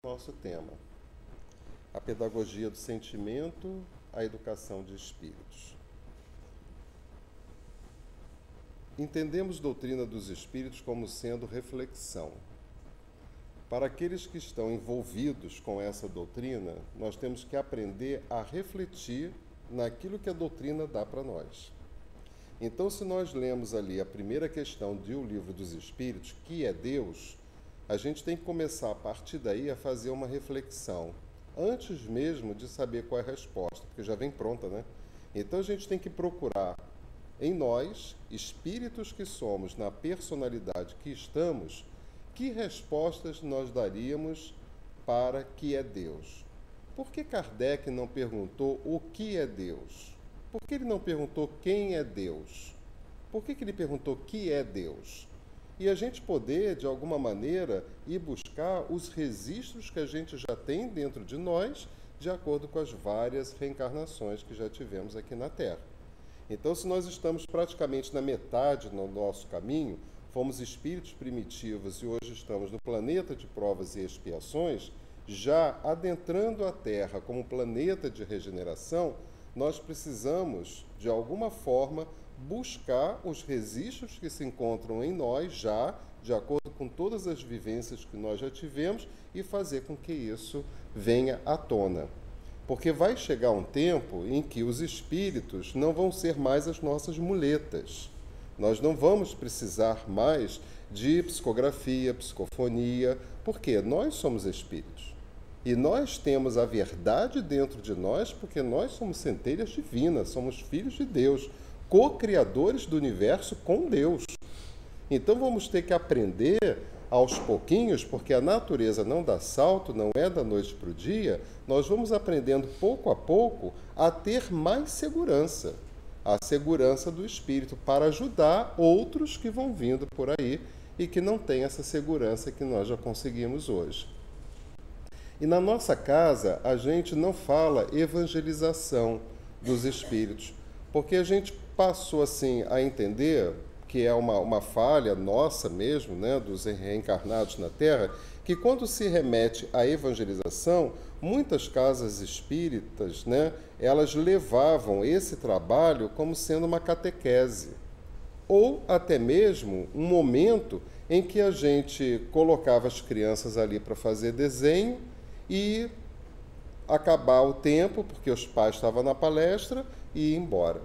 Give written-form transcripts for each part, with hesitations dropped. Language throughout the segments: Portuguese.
Nosso tema: a pedagogia do sentimento, a educação de espíritos. Entendemos doutrina dos espíritos como sendo reflexão. Para aqueles que estão envolvidos com essa doutrina, nós temos que aprender a refletir naquilo que a doutrina dá para nós. Então, se nós lemos ali a primeira questão do Livro dos Espíritos, que é Deus, a gente tem que começar a partir daí a fazer uma reflexão, antes mesmo de saber qual é a resposta, porque já vem pronta, né? Então a gente tem que procurar em nós, espíritos que somos, na personalidade que estamos, que respostas nós daríamos para que é Deus. Por que Kardec não perguntou o que é Deus? Por que ele não perguntou quem é Deus? Por que ele perguntou que é Deus? E a gente poder, de alguma maneira, ir buscar os registros que a gente já tem dentro de nós, de acordo com as várias reencarnações que já tivemos aqui na Terra. Então, se nós estamos praticamente na metade do nosso caminho, fomos espíritos primitivos e hoje estamos no planeta de provas e expiações, já adentrando a Terra como planeta de regeneração, nós precisamos, de alguma forma, buscar os registros que se encontram em nós já, de acordo com todas as vivências que nós já tivemos, e fazer com que isso venha à tona. Porque vai chegar um tempo em que os espíritos não vão ser mais as nossas muletas. Nós não vamos precisar mais de psicografia, psicofonia, porque nós somos espíritos. E nós temos a verdade dentro de nós, porque nós somos centelhas divinas, somos filhos de Deus, co-criadores do universo com Deus. Então vamos ter que aprender aos pouquinhos, porque a natureza não dá salto, não é da noite para o dia, nós vamos aprendendo pouco a pouco a ter mais segurança, a segurança do espírito, para ajudar outros que vão vindo por aí e que não têm essa segurança que nós já conseguimos hoje. E na nossa casa, a gente não fala evangelização dos espíritos, porque a gente passou assim a entender, que é uma falha nossa mesmo, né, dos reencarnados na Terra, que quando se remete à evangelização, muitas casas espíritas, né, elas levavam esse trabalho como sendo uma catequese, ou até mesmo um momento em que a gente colocava as crianças ali para fazer desenho e acabar o tempo, porque os pais estavam na palestra, e ir embora.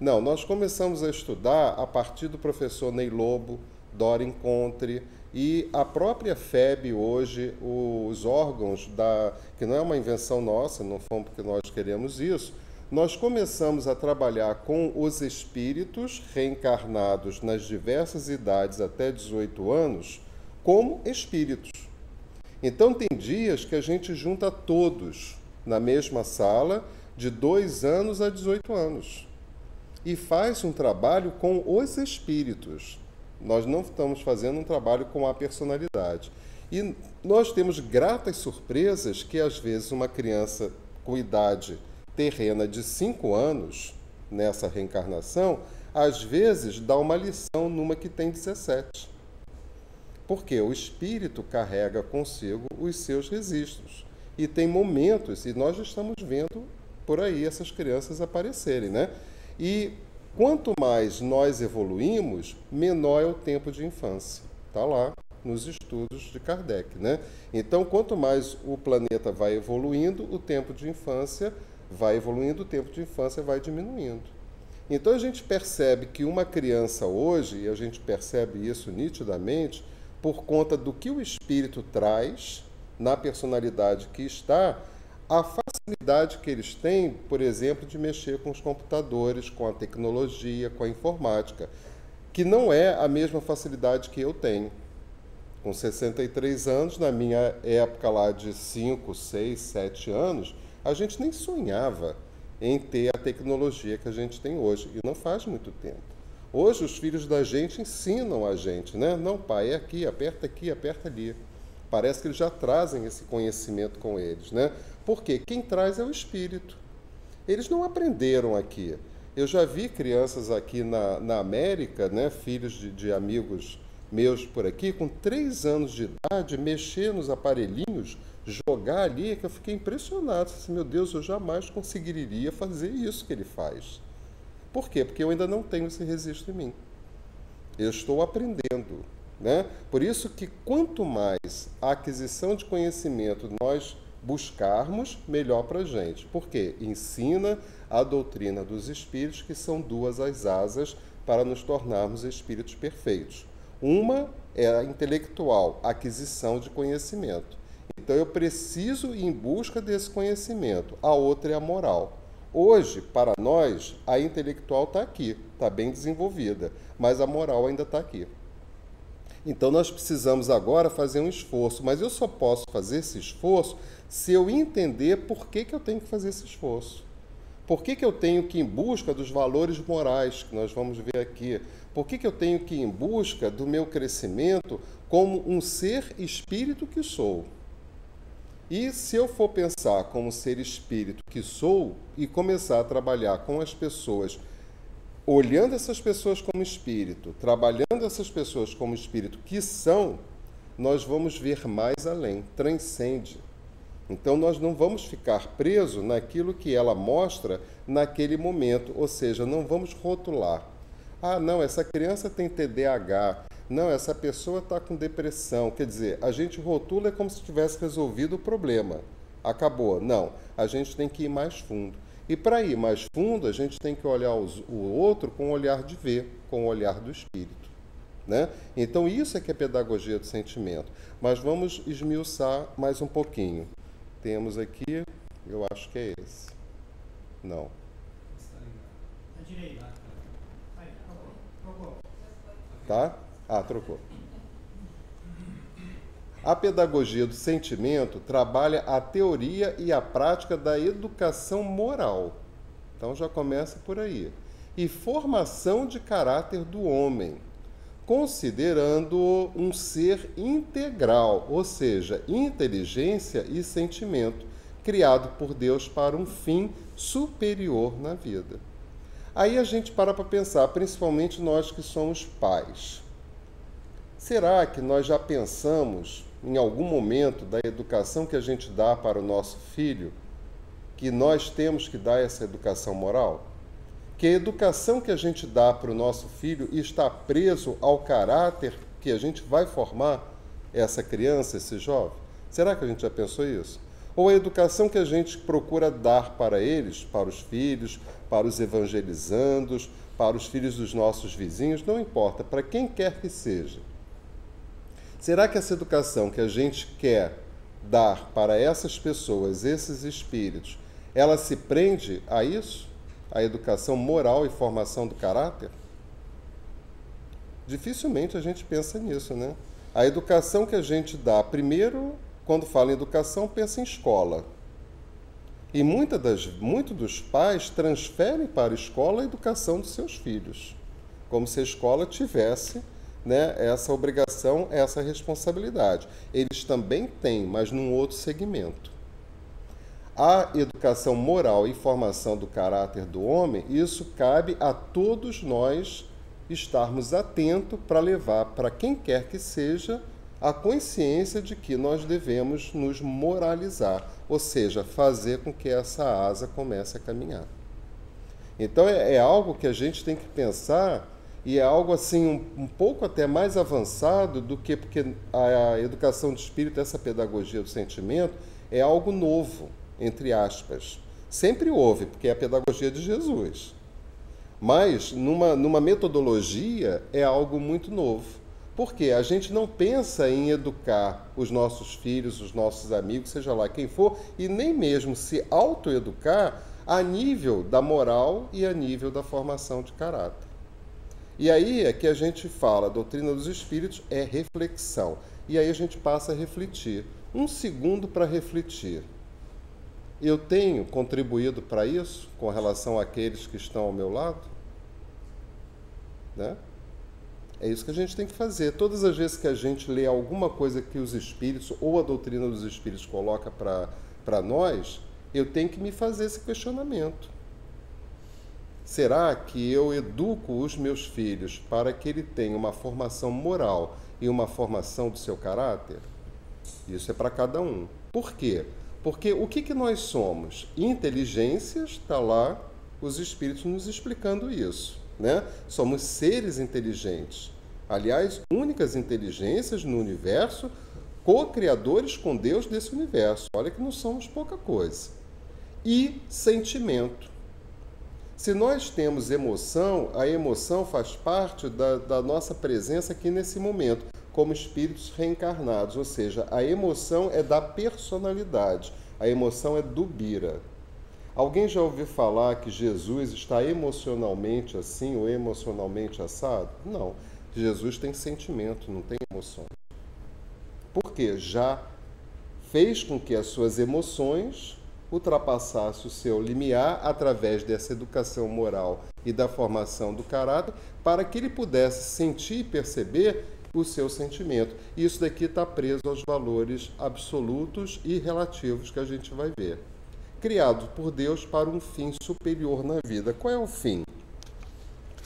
Não, nós começamos a estudar a partir do professor Ney Lobo, Dora Encontre, e a própria FEB hoje, os órgãos, que não é uma invenção nossa, não fomos porque nós queremos isso, nós começamos a trabalhar com os espíritos reencarnados nas diversas idades até 18 anos, como espíritos. Então tem dias que a gente junta todos na mesma sala, de 2 anos a 18 anos. E faz um trabalho com os espíritos. Nós não estamos fazendo um trabalho com a personalidade. E nós temos gratas surpresas que, às vezes, uma criança com idade terrena de 5 anos, nessa reencarnação, às vezes dá uma lição numa que tem 17. Porque o espírito carrega consigo os seus registros. E tem momentos, e nós já estamos vendo por aí essas crianças aparecerem, né? E quanto mais nós evoluímos, menor é o tempo de infância. Está lá nos estudos de Kardec, né? Então, quanto mais o planeta vai evoluindo, o tempo de infância vai evoluindo, o tempo de infância vai diminuindo. Então, a gente percebe que uma criança hoje, e a gente percebe isso nitidamente, por conta do que o espírito traz na personalidade que está, a facilidade que eles têm, por exemplo, de mexer com os computadores, com a tecnologia, com a informática, que não é a mesma facilidade que eu tenho. Com 63 anos, na minha época lá de 5, 6, 7 anos, a gente nem sonhava em ter a tecnologia que a gente tem hoje, e não faz muito tempo. Hoje os filhos da gente ensinam a gente, né? Não, pai, é aqui, aperta ali. Parece que eles já trazem esse conhecimento com eles, né? Porque quem traz é o espírito. Eles não aprenderam aqui. Eu já vi crianças aqui na América, né, filhos de amigos meus por aqui, com 3 anos de idade, mexer nos aparelhinhos jogar ali que eu fiquei impressionado. Assim, meu Deus, eu jamais conseguiria fazer isso que ele faz. Por quê? Porque eu ainda não tenho esse registro em mim. Eu estou aprendendo, né? Por isso que quanto mais a aquisição de conhecimento nós buscarmos, melhor para a gente. Por quê? Ensina a doutrina dos espíritos, que são duas as asas para nos tornarmos espíritos perfeitos. Uma é a intelectual, a aquisição de conhecimento. Então eu preciso ir em busca desse conhecimento. A outra é a moral. Hoje, para nós, a intelectual está aqui, está bem desenvolvida, mas a moral ainda está aqui. Então nós precisamos agora fazer um esforço, mas eu só posso fazer esse esforço se eu entender por que eu tenho que fazer esse esforço. Por que eu tenho que ir em busca dos valores morais, que nós vamos ver aqui? Por que eu tenho que ir em busca do meu crescimento como um ser espírito que sou? E se eu for pensar como ser espírito que sou e começar a trabalhar com as pessoas, olhando essas pessoas como espírito, trabalhando essas pessoas como espírito que são, nós vamos ver mais além, transcende. Então nós não vamos ficar presos naquilo que ela mostra naquele momento, ou seja, não vamos rotular. Ah, não, essa criança tem TDAH, não, essa pessoa está com depressão. Quer dizer, a gente rotula como se tivesse resolvido o problema. Acabou. Não, a gente tem que ir mais fundo. E para ir mais fundo, a gente tem que olhar o outro com o olhar de ver, com o olhar do espírito. Né? Então isso é que é pedagogia do sentimento. Mas vamos esmiuçar mais um pouquinho. Temos aqui, eu acho que é esse. Não. À direita. Trocou. Tá? Ah, trocou. A pedagogia do sentimento trabalha a teoria e a prática da educação moral. Então já começa por aí. E formação de caráter do homem, considerando-o um ser integral, ou seja, inteligência e sentimento, criado por Deus para um fim superior na vida. Aí a gente para pensar, principalmente nós que somos pais. Será que nós já pensamos, em algum momento da educação que a gente dá para o nosso filho, que nós temos que dar essa educação moral? Que a educação que a gente dá para o nosso filho está preso ao caráter que a gente vai formar essa criança, esse jovem? Será que a gente já pensou isso? Ou a educação que a gente procura dar para eles, para os filhos, para os evangelizandos, para os filhos dos nossos vizinhos, não importa, para quem quer que seja. Será que essa educação que a gente quer dar para essas pessoas, esses espíritos, ela se prende a isso? A educação moral e formação do caráter? Dificilmente a gente pensa nisso, né? A educação que a gente dá, primeiro, quando fala em educação, pensa em escola. E muitos dos pais transferem para a escola a educação dos seus filhos, como se a escola tivesse, né, essa obrigação, essa responsabilidade. Eles também têm, mas num outro segmento. A educação moral e formação do caráter do homem, isso cabe a todos nós estarmos atentos para levar para quem quer que seja a consciência de que nós devemos nos moralizar, ou seja, fazer com que essa asa comece a caminhar. Então é algo que a gente tem que pensar, e é algo assim um pouco até mais avançado do que, porque a educação de espírito, essa pedagogia do sentimento, é algo novo, entre aspas. Sempre houve, porque é a pedagogia de Jesus. Mas numa metodologia é algo muito novo. Porque a gente não pensa em educar os nossos filhos, os nossos amigos, seja lá quem for, e nem mesmo se autoeducar a nível da moral e a nível da formação de caráter. E aí é que a gente fala, a doutrina dos espíritos é reflexão. E aí a gente passa a refletir. Um segundo para refletir. Eu tenho contribuído para isso com relação àqueles que estão ao meu lado? Né? É isso que a gente tem que fazer. Todas as vezes que a gente lê alguma coisa que os espíritos ou a doutrina dos espíritos coloca para nós, eu tenho que me fazer esse questionamento. Será que eu educo os meus filhos para que ele tenha uma formação moral e uma formação do seu caráter? Isso é para cada um. Por quê? Porque o que nós somos? Inteligências, está lá os espíritos nos explicando isso, né? Somos seres inteligentes. Aliás, únicas inteligências no universo, co-criadores com Deus desse universo. Olha que não somos pouca coisa. E sentimento. Se nós temos emoção, a emoção faz parte da nossa presença aqui nesse momento, como espíritos reencarnados, ou seja, a emoção é da personalidade, a emoção é do Bira. Alguém já ouviu falar que Jesus está emocionalmente assim ou emocionalmente assado? Não. Jesus tem sentimento, não tem emoção. Por quê? Já fez com que as suas emoções ultrapassassem o seu limiar através dessa educação moral e da formação do caráter, para que ele pudesse sentir e perceber o seu sentimento. Isso daqui está preso aos valores absolutos e relativos que a gente vai ver. Criado por Deus para um fim superior na vida. Qual é o fim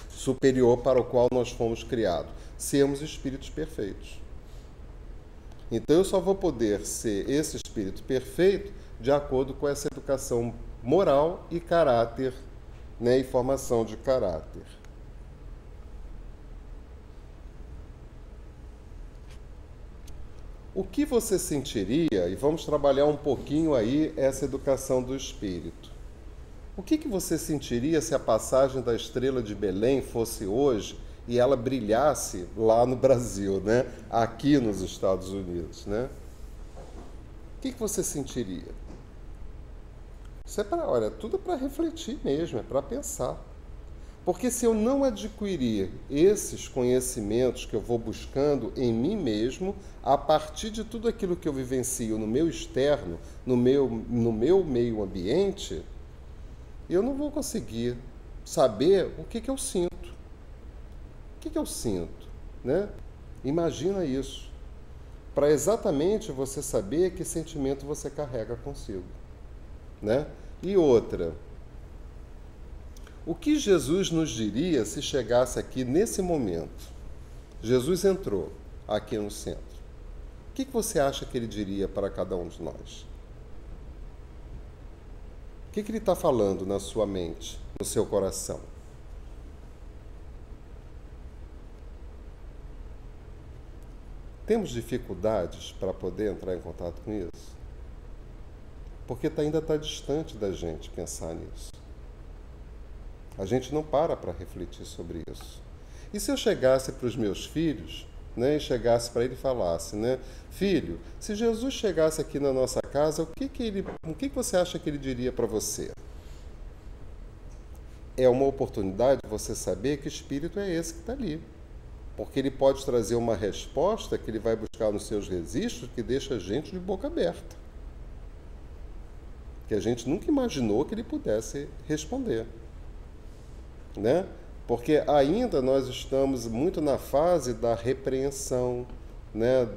superior para o qual nós fomos criados? Sermos espíritos perfeitos. Então eu só vou poder ser esse espírito perfeito de acordo com essa educação moral e caráter, né, e formação de caráter. O que você sentiria, e vamos trabalhar um pouquinho aí essa educação do espírito. O que você sentiria se a passagem da estrela de Belém fosse hoje e ela brilhasse lá no Brasil, né? Aqui nos Estados Unidos, né? O que você sentiria? Isso é para, olha, tudo para refletir mesmo, é para pensar. Porque se eu não adquirir esses conhecimentos que eu vou buscando em mim mesmo, a partir de tudo aquilo que eu vivencio no meu externo, no meu meio ambiente, eu não vou conseguir saber o que eu sinto. O que eu sinto, né? Imagina isso, para exatamente você saber que sentimento você carrega consigo, né? E outra, o que Jesus nos diria se chegasse aqui nesse momento? Jesus entrou aqui no centro. O que você acha que ele diria para cada um de nós? O que ele está falando na sua mente, no seu coração? Temos dificuldades para poder entrar em contato com isso? Porque ainda está distante da gente pensar nisso. A gente não para refletir sobre isso. E se eu chegasse para os meus filhos, né, e chegasse para ele e falasse, né, filho, se Jesus chegasse aqui na nossa casa, o que você acha que ele diria para você? É uma oportunidade de você saber que espírito é esse que está ali. Porque ele pode trazer uma resposta que ele vai buscar nos seus registros que deixa a gente de boca aberta. Que a gente nunca imaginou que ele pudesse responder, né? Porque ainda nós estamos muito na fase da repreensão, né?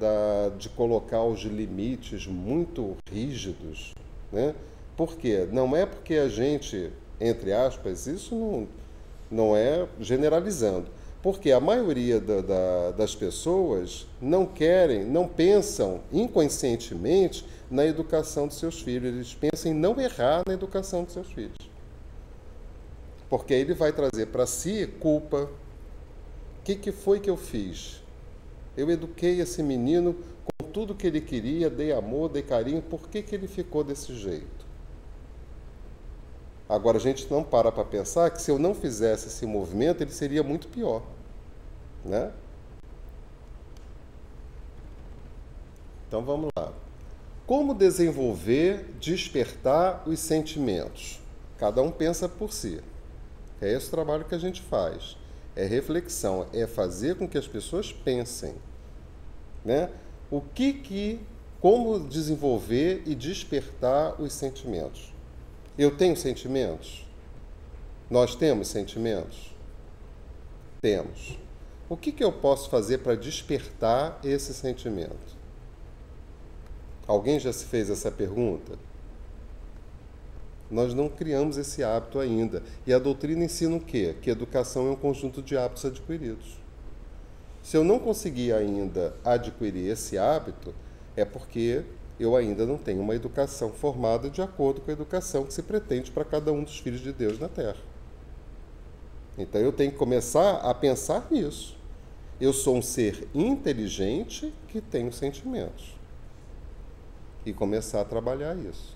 De colocar os limites muito rígidos, né? Por quê? Não é porque a gente, entre aspas, isso não é generalizando, porque a maioria das pessoas não pensam inconscientemente na educação dos seus filhos. Eles pensam em não errar na educação dos seus filhos. Porque aí ele vai trazer para si culpa. O que foi que eu fiz? Eu eduquei esse menino com tudo que ele queria, dei amor, dei carinho, por que ele ficou desse jeito? Agora, a gente não para pensar que se eu não fizesse esse movimento, ele seria muito pior, né? Então, vamos lá. Como desenvolver, despertar os sentimentos? Cada um pensa por si. É esse o trabalho que a gente faz. É reflexão, é fazer com que as pessoas pensem, né? Como desenvolver e despertar os sentimentos? Eu tenho sentimentos? Nós temos sentimentos? Temos. O que eu posso fazer para despertar esse sentimento? Alguém já se fez essa pergunta? Nós não criamos esse hábito ainda. E a doutrina ensina o quê? Que educação é um conjunto de hábitos adquiridos. Se eu não conseguir ainda adquirir esse hábito, é porque eu ainda não tenho uma educação formada de acordo com a educação que se pretende para cada um dos filhos de Deus na Terra. Então eu tenho que começar a pensar nisso. Eu sou um ser inteligente que tenho sentimentos. E começar a trabalhar isso.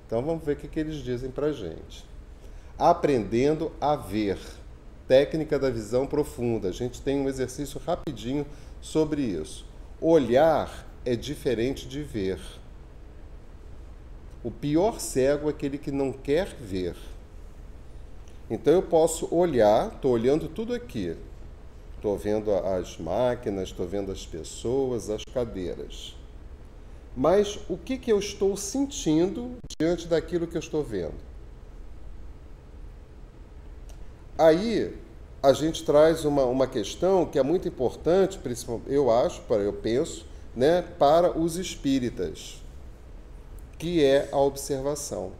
Então vamos ver o que eles dizem para a gente. Aprendendo a ver. Técnica da visão profunda. A gente tem um exercício rapidinho sobre isso. Olhar é diferente de ver. O pior cego é aquele que não quer ver. Então eu posso olhar, estou olhando tudo aqui. Estou vendo as máquinas, estou vendo as pessoas, as cadeiras. Mas o que eu estou sentindo diante daquilo que eu estou vendo? Aí a gente traz uma questão que é muito importante, principalmente, eu penso, né, para os espíritas, que é a observação.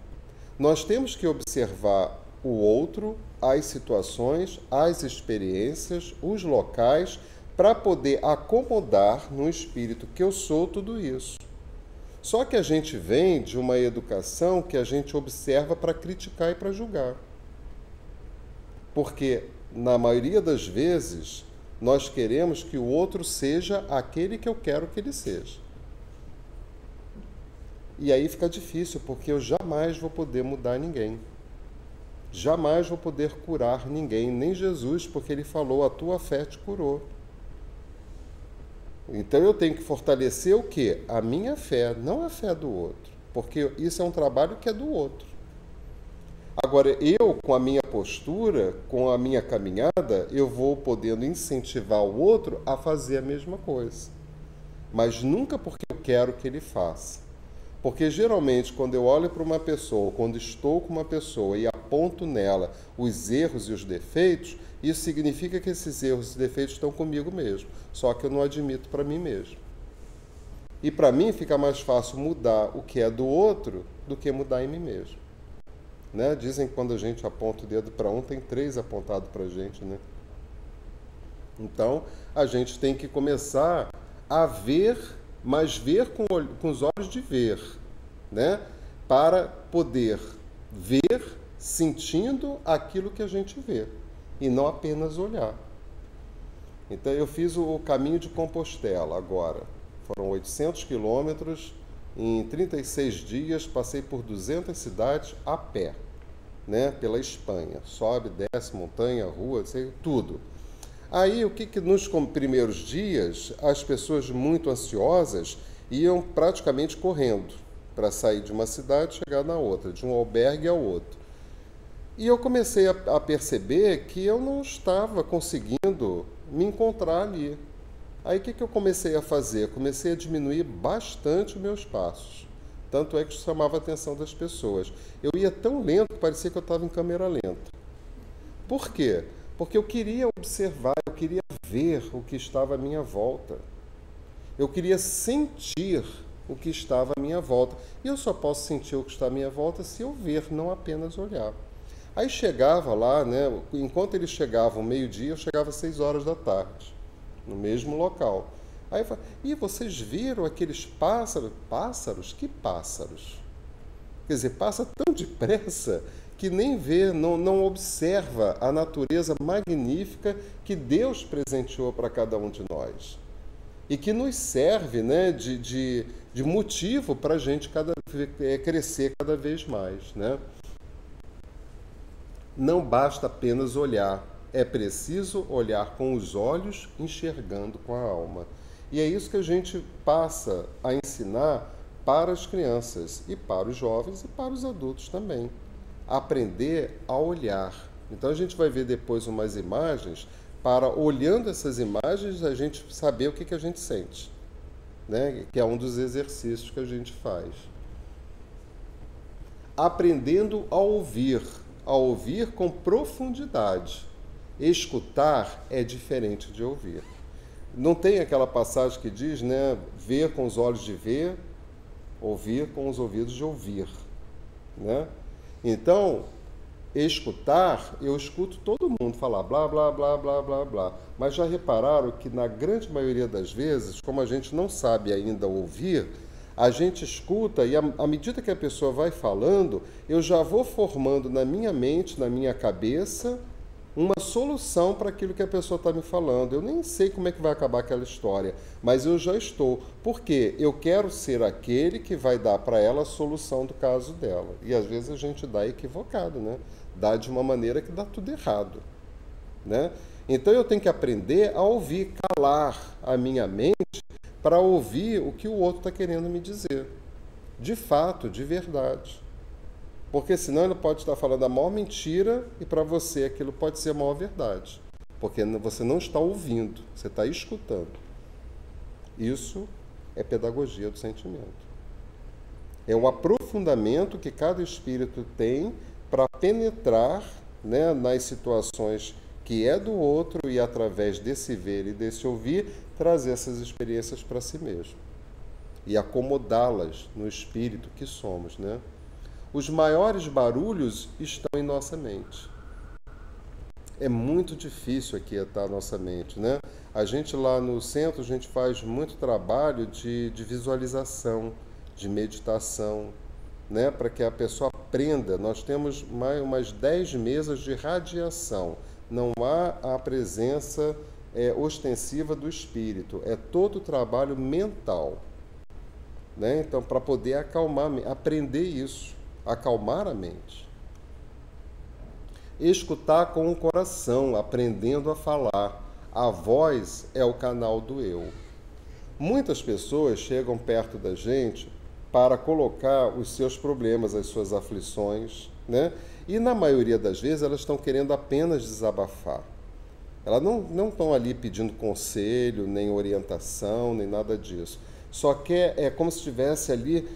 Nós temos que observar o outro, as situações, as experiências, os locais, para poder acomodar no espírito que eu sou tudo isso. Só que a gente vem de uma educação que a gente observa para criticar e para julgar. Porque, na maioria das vezes, nós queremos que o outro seja aquele que eu quero que ele seja. E aí fica difícil, porque eu jamais vou poder mudar ninguém. Jamais vou poder curar ninguém, nem Jesus, porque ele falou, a tua fé te curou. Então eu tenho que fortalecer o quê? A minha fé, não a fé do outro. Porque isso é um trabalho que é do outro. Agora, eu, com a minha postura, com a minha caminhada, eu vou podendo incentivar o outro a fazer a mesma coisa. Mas nunca porque eu quero que ele faça. Porque geralmente, quando eu olho para uma pessoa, quando estou com uma pessoa e aponto nela os erros e os defeitos, isso significa que esses erros e defeitos estão comigo mesmo. Só que eu não admito para mim mesmo. E para mim fica mais fácil mudar o que é do outro do que mudar em mim mesmo. Né? Dizem que quando a gente aponta o dedo para um, tem 3 apontados para a gente. Né? Então, a gente tem que começar a ver, mas ver com os olhos de ver, né? Para poder ver sentindo aquilo que a gente vê, e não apenas olhar. Então, eu fiz o caminho de Compostela agora. Foram 800 quilômetros, em 36 dias, passei por 200 cidades a pé, né? Pela Espanha. Sobe, desce, montanha, rua, tudo. Aí, o que nos primeiros dias, as pessoas muito ansiosas iam praticamente correndo para sair de uma cidade e chegar na outra, de um albergue ao outro. E eu comecei a perceber que eu não estava conseguindo me encontrar ali. Aí, o que eu comecei a fazer? Comecei a diminuir bastante os meus passos. Tanto é que isso chamava a atenção das pessoas. Eu ia tão lento que parecia que eu estava em câmera lenta. Por quê? Porque eu queria observar, eu queria ver o que estava à minha volta. Eu queria sentir o que estava à minha volta. E eu só posso sentir o que está à minha volta se eu ver, não apenas olhar. Aí chegava lá, né? Enquanto eles chegavam meio-dia, eu chegava às 6 horas da tarde, no mesmo local. Aí eu falei, e vocês viram aqueles pássaros? Pássaros? Que pássaros? Quer dizer, passa tão depressa que nem vê, não observa a natureza magnífica que Deus presenteou para cada um de nós. E que nos serve, né, de motivo para a gente crescer cada vez mais. Né? Não basta apenas olhar, é preciso olhar com os olhos, enxergando com a alma. E é isso que a gente passa a ensinar para as crianças, e para os jovens e para os adultos também. Aprender a olhar. Então a gente vai ver depois umas imagens, para olhando essas imagens a gente saber o que a gente sente, né? Que é um dos exercícios que a gente faz. Aprendendo a ouvir com profundidade. Escutar é diferente de ouvir. Não tem aquela passagem que diz, né? Ver com os olhos de ver, ouvir com os ouvidos de ouvir, né? Então, escutar, eu escuto todo mundo falar blá, blá, blá, blá, blá, blá. Mas já repararam que na grande maioria das vezes, como a gente não sabe ainda ouvir, A gente escuta e, à medida que a pessoa vai falando, eu já vou formando na minha mente, na minha cabeça, uma solução para aquilo que a pessoa está me falando. Eu nem sei como é que vai acabar aquela história, mas eu já estou. Porque eu quero ser aquele que vai dar para ela a solução do caso dela. E às vezes a gente dá equivocado, né? Dá de uma maneira que dá tudo errado, né? Então eu tenho que aprender a ouvir, calar a minha mente para ouvir o que o outro está querendo me dizer. De fato, de verdade. Porque senão ele pode estar falando a maior mentira e para você aquilo pode ser a maior verdade. Porque você não está ouvindo, você está escutando. Isso é pedagogia do sentimento. É um aprofundamento que cada espírito tem para penetrar, né, nas situações que é do outro e através desse ver e desse ouvir, trazer essas experiências para si mesmo. E acomodá-las no espírito que somos, né? Os maiores barulhos estão em nossa mente. É muito difícil aquietar a nossa mente, né? A gente lá no centro, a gente faz muito trabalho de visualização, de meditação, né? Para que a pessoa aprenda. Nós temos umas 10 mesas de radiação. Não há a presença ostensiva do espírito. É todo o trabalho mental, né? Então, para poder acalmar, aprender isso. Acalmar a mente. Escutar com o coração, aprendendo a falar. A voz é o canal do eu. Muitas pessoas chegam perto da gente para colocar os seus problemas, as suas aflições, né? E na maioria das vezes elas estão querendo apenas desabafar. Elas não estão ali pedindo conselho, nem orientação, nem nada disso. Só quer, é como se estivesse ali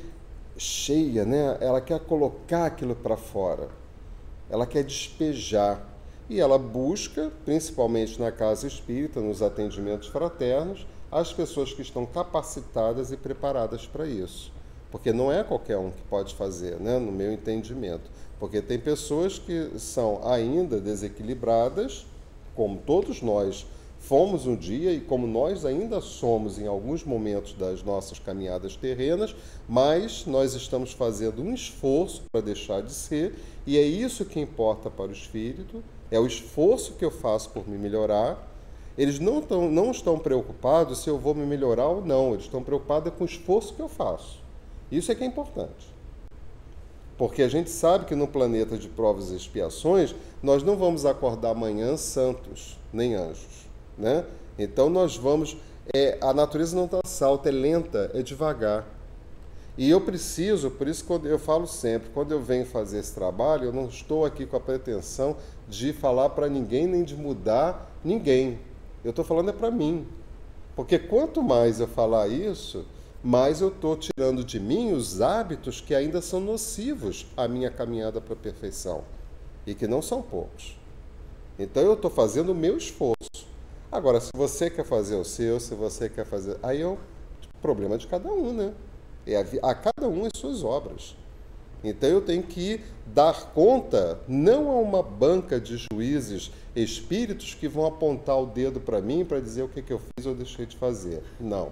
cheia, né? Ela quer colocar aquilo para fora, ela quer despejar e ela busca, principalmente na casa espírita, nos atendimentos fraternos, as pessoas que estão capacitadas e preparadas para isso, porque não é qualquer um que pode fazer, né? No meu entendimento, porque tem pessoas que são ainda desequilibradas, como todos nós fomos um dia e como nós ainda somos em alguns momentos das nossas caminhadas terrenas, mas nós estamos fazendo um esforço para deixar de ser, e é isso que importa para o espírito, é o esforço que eu faço por me melhorar. Eles não estão preocupados se eu vou me melhorar ou não, eles estão preocupados com o esforço que eu faço. Isso é que é importante. Porque a gente sabe que no planeta de provas e expiações, nós não vamos acordar amanhã santos, nem anjos, né? Então nós vamos... a natureza não está salta, é lenta, é devagar. E eu preciso, por isso quando eu falo sempre, quando eu venho fazer esse trabalho, eu não estou aqui com a pretensão de falar para ninguém, nem de mudar ninguém. Eu estou falando é para mim. Porque quanto mais eu falar isso, mais eu estou tirando de mim os hábitos que ainda são nocivos à minha caminhada para a perfeição. E que não são poucos. Então eu estou fazendo o meu esforço. Agora, se você quer fazer o seu, se você quer fazer... Aí é o problema de cada um, né? A cada um as suas obras. Então eu tenho que dar conta, não a uma banca de juízes, espíritos que vão apontar o dedo para mim para dizer o que eu fiz ou deixei de fazer. Não.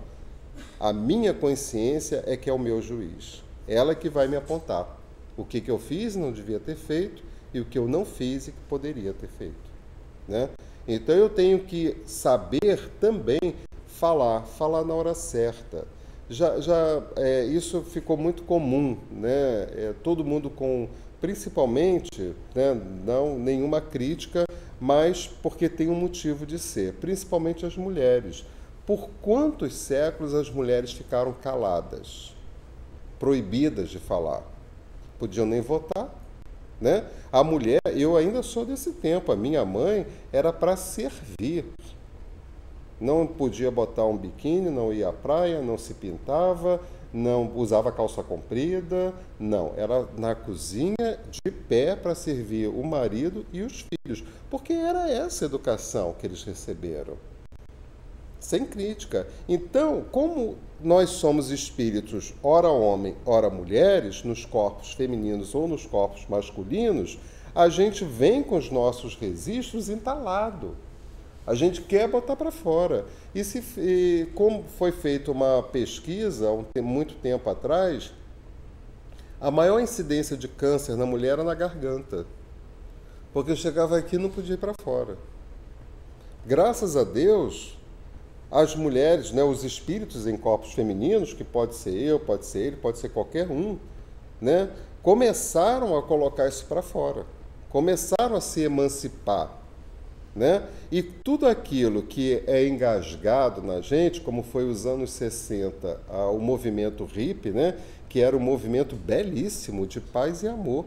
A minha consciência é que é o meu juiz. Ela que vai me apontar o que eu fiz e não devia ter feito e o que eu não fiz e que poderia ter feito, né? Então eu tenho que saber também falar na hora certa. Isso ficou muito comum, né? Todo mundo principalmente, né, não nenhuma crítica, mas porque tem um motivo de ser, principalmente as mulheres. Por quantos séculos as mulheres ficaram caladas, proibidas de falar? Podiam nem votar, né? A mulher, eu ainda sou desse tempo, a minha mãe era para servir. Não podia botar um biquíni, não ia à praia, não se pintava, não usava calça comprida, não. Era na cozinha, de pé, para servir o marido e os filhos. Porque era essa educação que eles receberam. Sem crítica. Então, como nós somos espíritos, ora homem, ora mulheres, nos corpos femininos ou nos corpos masculinos, a gente vem com os nossos registros entalados. A gente quer botar para fora. E como foi feita uma pesquisa muito tempo atrás, a maior incidência de câncer na mulher era na garganta. Porque eu chegava aqui e não podia ir para fora. Graças a Deus, as mulheres, né, os espíritos em corpos femininos, que pode ser eu, pode ser ele, pode ser qualquer um, né, começaram a colocar isso para fora. Começaram a se emancipar. Né? E tudo aquilo que é engasgado na gente, como foi os anos 60, o movimento hippie, né? Que era um movimento belíssimo de paz e amor.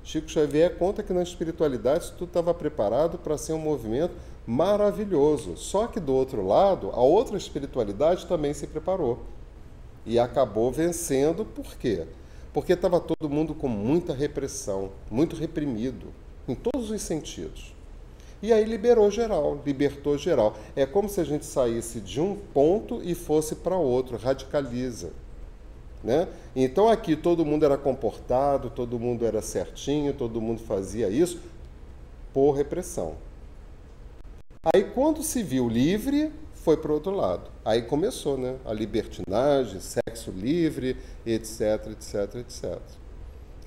Chico Xavier conta que na espiritualidade tudo estava preparado para ser um movimento maravilhoso. Só que do outro lado, a outra espiritualidade também se preparou. E acabou vencendo, por quê? Porque estava todo mundo com muita repressão, muito reprimido, em todos os sentidos. E aí libertou geral. É como se a gente saísse de um ponto e fosse para outro, radicaliza. Né? Então aqui todo mundo era comportado, todo mundo era certinho, todo mundo fazia isso por repressão. Aí quando se viu livre, foi para o outro lado. Aí começou, né? A libertinagem, sexo livre, etc, etc, etc.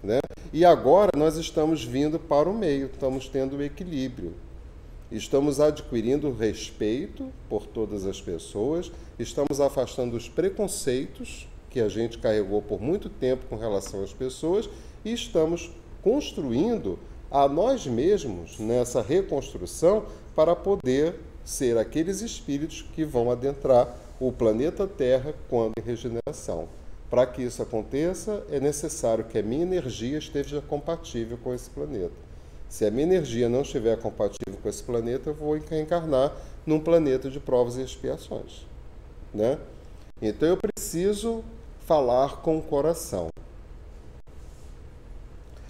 Né? E agora nós estamos vindo para o meio, estamos tendo o equilíbrio. Estamos adquirindo respeito por todas as pessoas, estamos afastando os preconceitos que a gente carregou por muito tempo com relação às pessoas e estamos construindo a nós mesmos nessa reconstrução para poder ser aqueles espíritos que vão adentrar o planeta Terra quando em regeneração. Para que isso aconteça, é necessário que a minha energia esteja compatível com esse planeta. Se a minha energia não estiver compatível com esse planeta, eu vou reencarnar num planeta de provas e expiações. Né? Então eu preciso falar com o coração.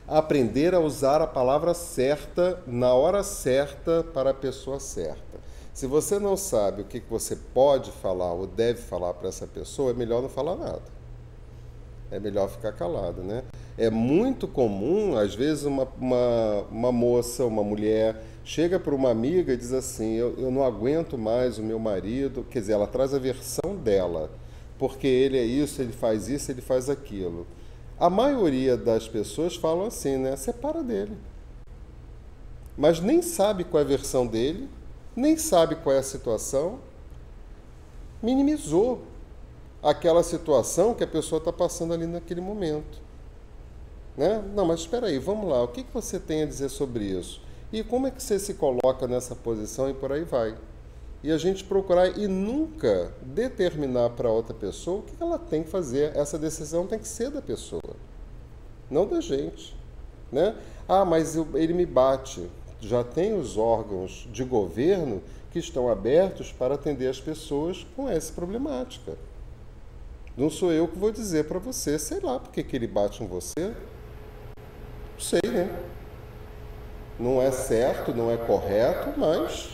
Aprender a usar a palavra certa na hora certa para a pessoa certa. Se você não sabe o que você pode falar ou deve falar para essa pessoa, é melhor não falar nada. É melhor ficar calado, né? É muito comum, às vezes, uma moça, uma mulher, chega para uma amiga e diz assim, eu não aguento mais o meu marido, quer dizer, ela traz a versão dela, porque ele é isso, ele faz aquilo. A maioria das pessoas falam assim, né? Separa dele. Mas nem sabe qual é a versão dele, nem sabe qual é a situação, minimizou aquela situação que a pessoa está passando ali naquele momento. Né? Não, mas espera aí, vamos lá, o que você tem a dizer sobre isso? E como é que você se coloca nessa posição e por aí vai? E a gente procurar e nunca determinar para outra pessoa o que ela tem que fazer. Essa decisão tem que ser da pessoa, não da gente. Né? Ah, mas ele me bate. Já tem os órgãos de governo que estão abertos para atender as pessoas com essa problemática. Não sou eu que vou dizer para você, sei lá por que ele bate em você. Não sei, né? Não é certo, não é correto, mas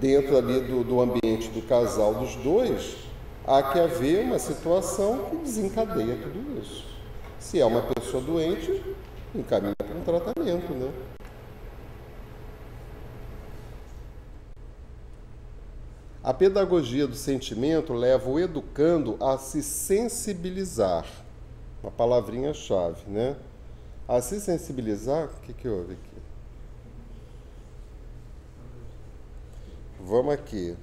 dentro ali do ambiente do casal dos dois, há que haver uma situação que desencadeia tudo isso. Se é uma pessoa doente, encaminha para um tratamento, né? A pedagogia do sentimento leva o educando a se sensibilizar. Uma palavrinha-chave, né? A se sensibilizar, o que houve aqui? Vamos aqui.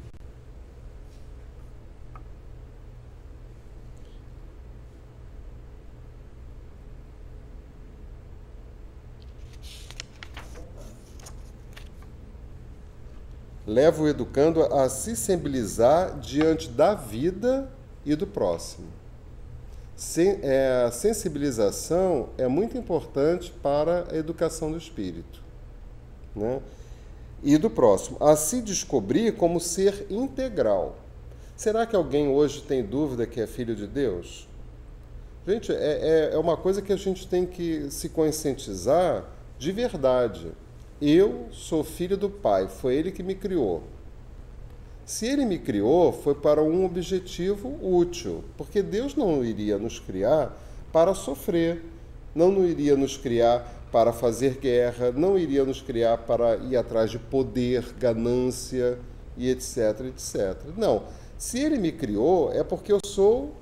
Leva o educando a se sensibilizar diante da vida e do próximo. A sensibilização é muito importante para a educação do espírito, né? E do próximo, a se descobrir como ser integral. Será que alguém hoje tem dúvida que é filho de Deus? Gente, é uma coisa que a gente tem que se conscientizar de verdade. Eu sou filho do Pai, foi Ele que me criou. Se Ele me criou, foi para um objetivo útil, porque Deus não iria nos criar para sofrer, não iria nos criar para fazer guerra, não iria nos criar para ir atrás de poder, ganância, e etc, etc. Não, se ele me criou é porque eu sou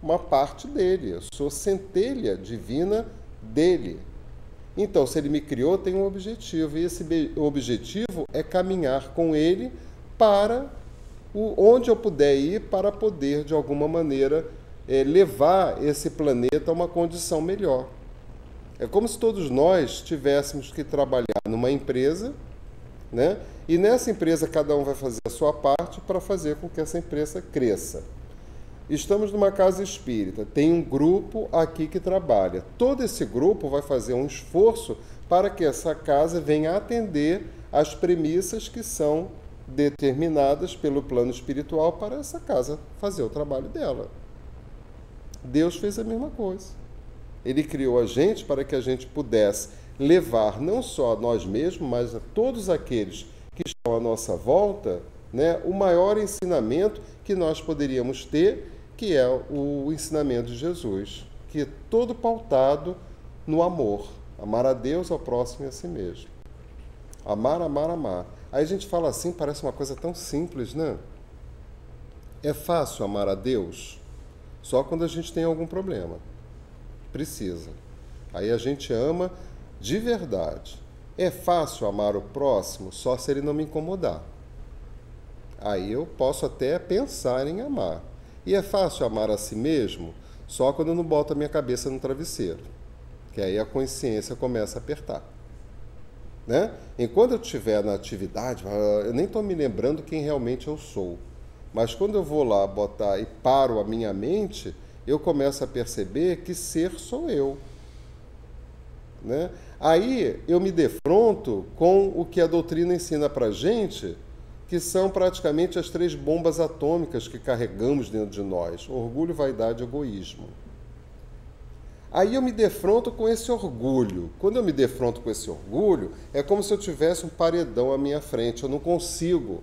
uma parte dele, eu sou centelha divina dele. Então, se ele me criou, tem um objetivo, e esse objetivo é caminhar com ele para onde eu puder ir para poder, de alguma maneira, levar esse planeta a uma condição melhor. É como se todos nós tivéssemos que trabalhar numa empresa, né? E nessa empresa cada um vai fazer a sua parte para fazer com que essa empresa cresça. Estamos numa casa espírita, tem um grupo aqui que trabalha. Todo esse grupo vai fazer um esforço para que essa casa venha atender às premissas que são determinadas pelo plano espiritual para essa casa fazer o trabalho dela. Deus fez a mesma coisa. Ele criou a gente para que a gente pudesse levar não só a nós mesmos, mas a todos aqueles que estão à nossa volta, né, o maior ensinamento que nós poderíamos ter, que é o ensinamento de Jesus, que é todo pautado no amor. Amar a Deus, ao próximo e a si mesmo. Amar, amar, amar. Aí a gente fala assim, parece uma coisa tão simples, né? É fácil amar a Deus só quando a gente tem algum problema. Precisa. Aí a gente ama de verdade. É fácil amar o próximo só se ele não me incomodar. Aí eu posso até pensar em amar. E é fácil amar a si mesmo só quando eu não boto a minha cabeça no travesseiro. Que aí a consciência começa a apertar. Né? Enquanto eu estiver na atividade, eu nem estou me lembrando quem realmente eu sou. Mas quando eu vou lá botar e paro a minha mente, eu começo a perceber que ser sou eu. Né? Aí eu me defronto com o que a doutrina ensina para a gente, que são praticamente as 3 bombas atômicas que carregamos dentro de nós: orgulho, vaidade e egoísmo. Aí eu me defronto com esse orgulho. Quando eu me defronto com esse orgulho, é como se eu tivesse um paredão à minha frente. Eu não consigo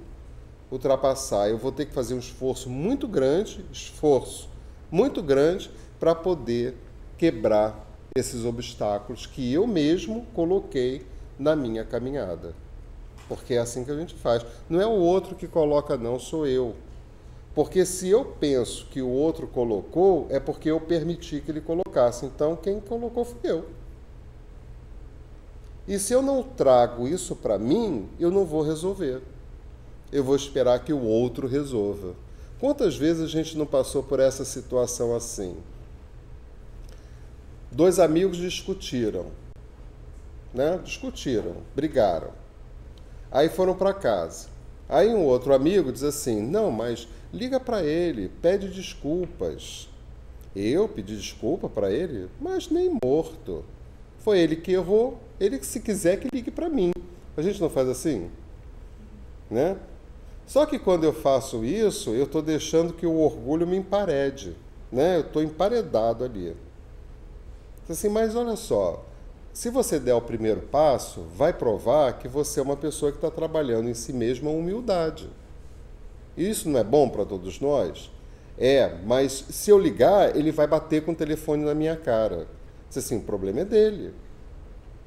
ultrapassar. Eu vou ter que fazer um esforço muito grande para poder quebrar esses obstáculos que eu mesmo coloquei na minha caminhada. Porque é assim que a gente faz. Não é o outro que coloca, não, sou eu. Porque se eu penso que o outro colocou, é porque eu permiti que ele colocasse. Então, quem colocou fui eu. E se eu não trago isso para mim, eu não vou resolver. Eu vou esperar que o outro resolva. Quantas vezes a gente não passou por essa situação assim? 2 amigos discutiram, né? Brigaram. Aí foram para casa. Aí um outro amigo diz assim: não, mas liga para ele, pede desculpas. Eu pedi desculpa para ele? Mas nem morto. Foi ele que errou, ele que, se quiser, que ligue para mim. A gente não faz assim? Né? Só que quando eu faço isso, eu estou deixando que o orgulho me emparede. Né? Eu estou emparedado ali. Assim, mas olha só, se você der o primeiro passo, vai provar que você é uma pessoa que está trabalhando em si mesma a humildade. Isso não é bom para todos nós? É, mas se eu ligar, ele vai bater com o telefone na minha cara. Assim, o problema é dele.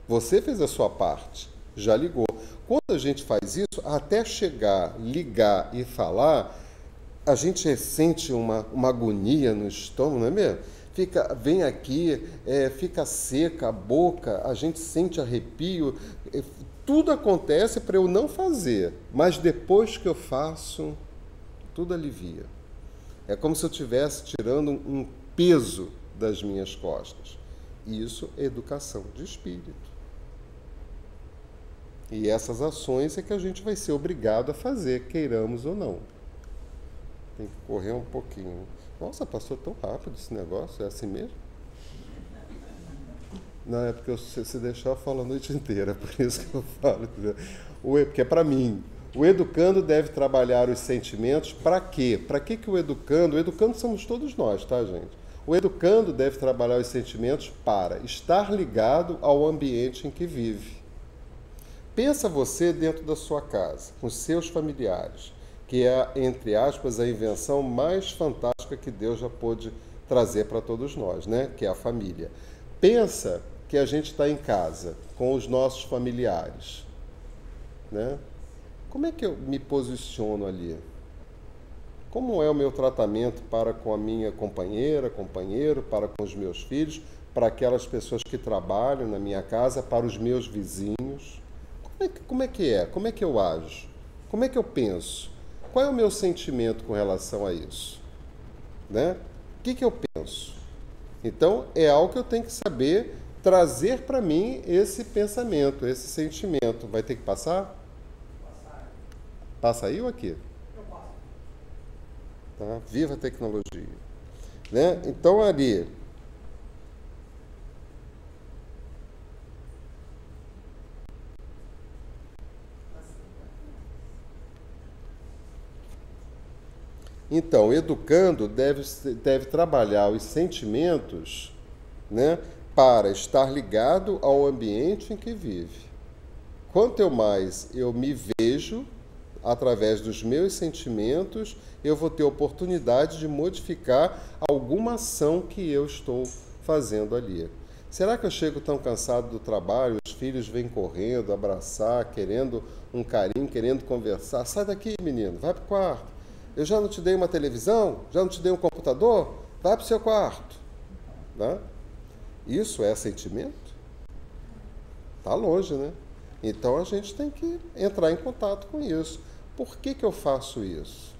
Você fez a sua parte, já ligou. Quando a gente faz isso, até chegar, ligar e falar, a gente sente uma agonia no estômago, não é mesmo? Vem aqui, fica seca a boca, a gente sente arrepio. Tudo acontece para eu não fazer, mas depois que eu faço, tudo alivia. É como se eu estivesse tirando um peso das minhas costas. Isso é educação de espírito. E essas ações é que a gente vai ser obrigado a fazer, queiramos ou não. Tem que correr um pouquinho. Nossa, passou tão rápido esse negócio, é assim mesmo? Não, é porque se deixar eu falo a noite inteira, por isso que eu falo. Porque é para mim. O educando deve trabalhar os sentimentos para quê? Para que o educando... O educando somos todos nós, tá, gente? O educando deve trabalhar os sentimentos para estar ligado ao ambiente em que vive. Pensa você dentro da sua casa, com seus familiares, que é, entre aspas, a invenção mais fantástica que Deus já pôde trazer para todos nós, né? Que é a família. Pensa que a gente está em casa com os nossos familiares, né? como é que eu me posiciono ali? Como é o meu tratamento para com a minha companheira, companheiro, para com os meus filhos, para aquelas pessoas que trabalham na minha casa, para os meus vizinhos? Como é que é? Como é que eu ajo? Como é que eu penso? Qual é o meu sentimento com relação a isso? Né? O que eu penso? Então, é algo que eu tenho que saber trazer para mim esse pensamento, esse sentimento. Vai ter que passar? Passa aí ou aqui? Eu passo. Tá? Viva a tecnologia. Né? Então, ali... Então, o educando deve trabalhar os sentimentos, né, para estar ligado ao ambiente em que vive. Quanto mais eu me vejo, através dos meus sentimentos, eu vou ter oportunidade de modificar alguma ação que eu estou fazendo ali. Será que eu chego tão cansado do trabalho, os filhos vêm correndo, abraçar, querendo um carinho, querendo conversar? Sai daqui, menino, vai para o quarto. Eu já não te dei uma televisão? Já não te dei um computador? Vai para o seu quarto. Né? Isso é sentimento? Está longe, né? Então a gente tem que entrar em contato com isso. Por que eu faço isso?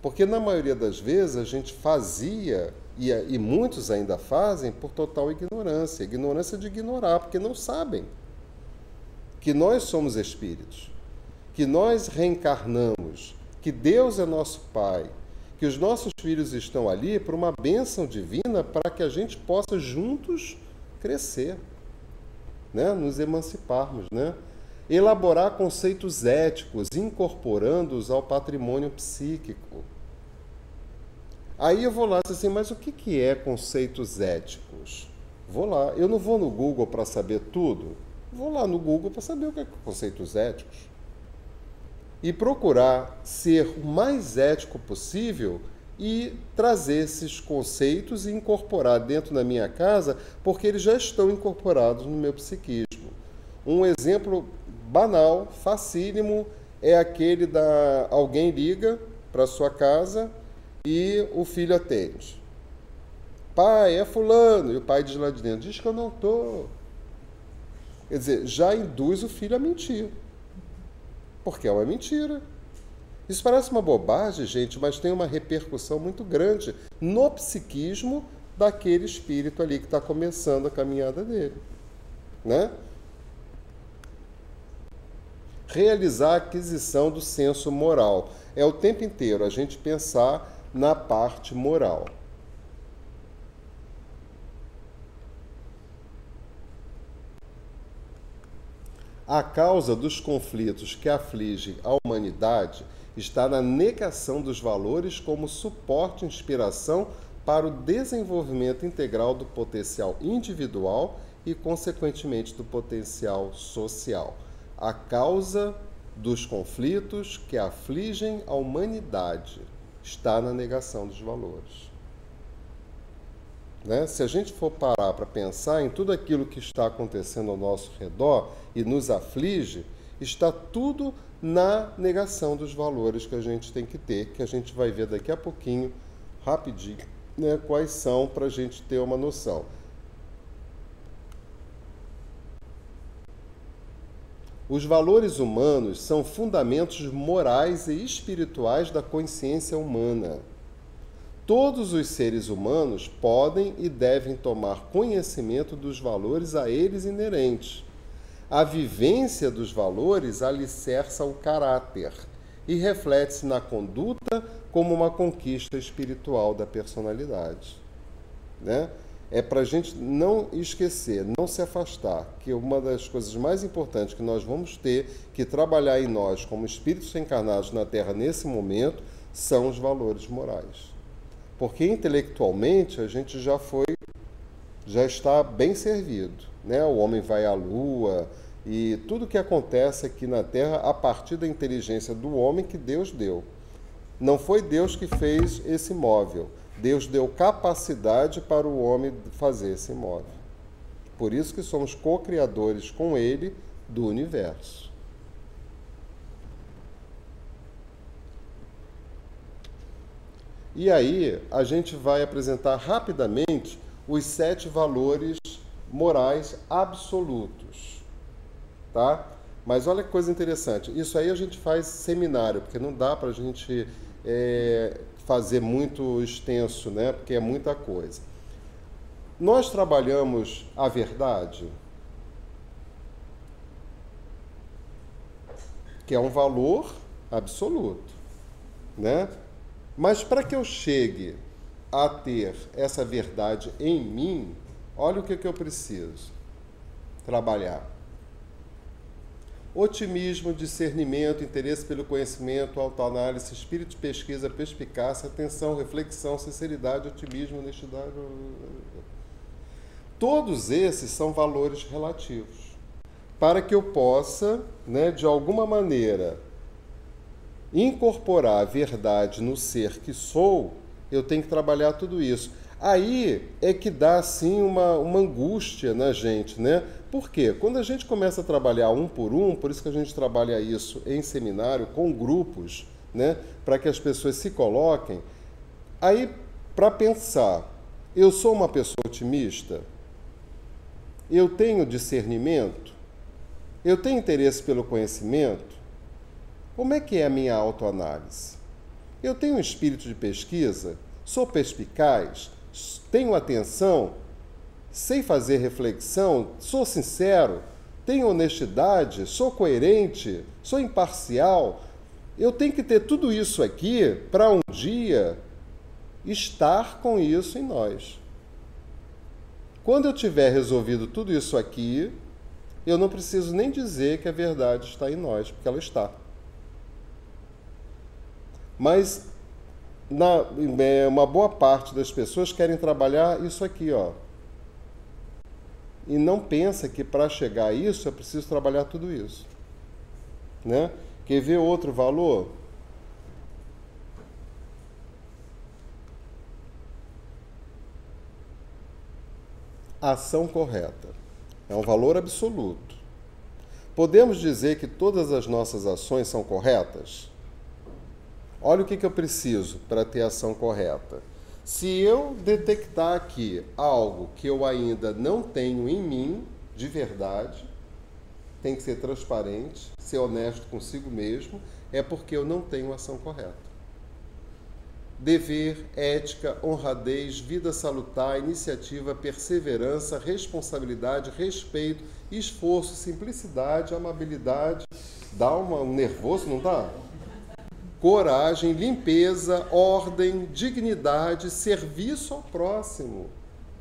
Porque na maioria das vezes a gente fazia, e muitos ainda fazem, por total ignorância. Ignorância de ignorar, porque não sabem que nós somos espíritos, que nós reencarnamos, que Deus é nosso Pai, que os nossos filhos estão ali por uma bênção divina para que a gente possa juntos crescer, né? Nos emanciparmos, né? Elaborar conceitos éticos, incorporando-os ao patrimônio psíquico. Aí eu vou lá e digo assim, mas o que é conceitos éticos? Vou lá, eu não vou no Google para saber tudo, vou lá no Google para saber o que é conceitos éticos. E procurar ser o mais ético possível e trazer esses conceitos e incorporar dentro da minha casa, porque eles já estão incorporados no meu psiquismo. Um exemplo banal, facílimo, é aquele da alguém liga para sua casa e o filho atende. Pai, é fulano. E o pai diz lá de dentro, diz que eu não estou. Quer dizer, já induz o filho a mentir. Porque é uma mentira. Isso parece uma bobagem, gente, mas tem uma repercussão muito grande no psiquismo daquele espírito ali que está começando a caminhada dele. Né? Realizar a aquisição do senso moral. É o tempo inteiro a gente pensar na parte moral. A causa dos conflitos que afligem a humanidade está na negação dos valores como suporte e inspiração para o desenvolvimento integral do potencial individual e, consequentemente, do potencial social. A causa dos conflitos que afligem a humanidade está na negação dos valores. Né? Se a gente for parar para pensar em tudo aquilo que está acontecendo ao nosso redor e nos aflige, está tudo na negação dos valores que a gente tem que ter, que a gente vai ver daqui a pouquinho, rapidinho, né, quais são para a gente ter uma noção. Os valores humanos são fundamentos morais e espirituais da consciência humana. Todos os seres humanos podem e devem tomar conhecimento dos valores a eles inerentes. A vivência dos valores alicerça o caráter e reflete-se na conduta como uma conquista espiritual da personalidade. Né? É para a gente não esquecer, não se afastar, que uma das coisas mais importantes que nós vamos ter que trabalhar em nós como espíritos encarnados na Terra nesse momento são os valores morais. Porque intelectualmente a gente já está bem servido, né? O homem vai à Lua e tudo que acontece aqui na Terra a partir da inteligência do homem que Deus deu. Não foi Deus que fez esse móvel. Deus deu capacidade para o homem fazer esse móvel. Por isso que somos co-criadores com ele do universo. E aí a gente vai apresentar rapidamente os 7 valores morais absolutos, tá? Mas olha que coisa interessante, isso aí a gente faz seminário, porque não dá para a gente fazer muito extenso, né? Porque é muita coisa. Nós trabalhamos a verdade, que é um valor absoluto, né? Mas para que eu chegue a ter essa verdade em mim, olha o que eu preciso trabalhar. Otimismo, discernimento, interesse pelo conhecimento, autoanálise, espírito de pesquisa, perspicácia, atenção, reflexão, sinceridade, otimismo, honestidade. Todos esses são valores relativos. Para que eu possa, né, de alguma maneira, incorporar a verdade no ser que sou, eu tenho que trabalhar tudo isso. Aí é que dá, assim, uma angústia na gente, né? Por quê? Quando a gente começa a trabalhar um, por isso que a gente trabalha isso em seminário, com grupos, né? Para que as pessoas se coloquem. Aí, para pensar, eu sou uma pessoa otimista? Eu tenho discernimento? Eu tenho interesse pelo conhecimento? Como é que é a minha autoanálise? Eu tenho um espírito de pesquisa? Sou perspicaz? Tenho atenção? Sei fazer reflexão? Sou sincero? Tenho honestidade? Sou coerente? Sou imparcial? Eu tenho que ter tudo isso aqui para um dia estar com isso em nós. Quando eu tiver resolvido tudo isso aqui, eu não preciso nem dizer que a verdade está em nós, porque ela está. Mas uma boa parte das pessoas querem trabalhar isso aqui, ó. E não pensa que para chegar a isso é preciso trabalhar tudo isso, né? Quer ver outro valor? Ação correta. É um valor absoluto. Podemos dizer que todas as nossas ações são corretas? Olha o que eu preciso para ter a ação correta. Se eu detectar aqui algo que eu ainda não tenho em mim, de verdade, tem que ser transparente, ser honesto consigo mesmo, é porque eu não tenho a ação correta. Dever, ética, honradez, vida salutar, iniciativa, perseverança, responsabilidade, respeito, esforço, simplicidade, amabilidade. Dá um nervoso, não dá? Coragem, limpeza, ordem, dignidade, serviço ao próximo,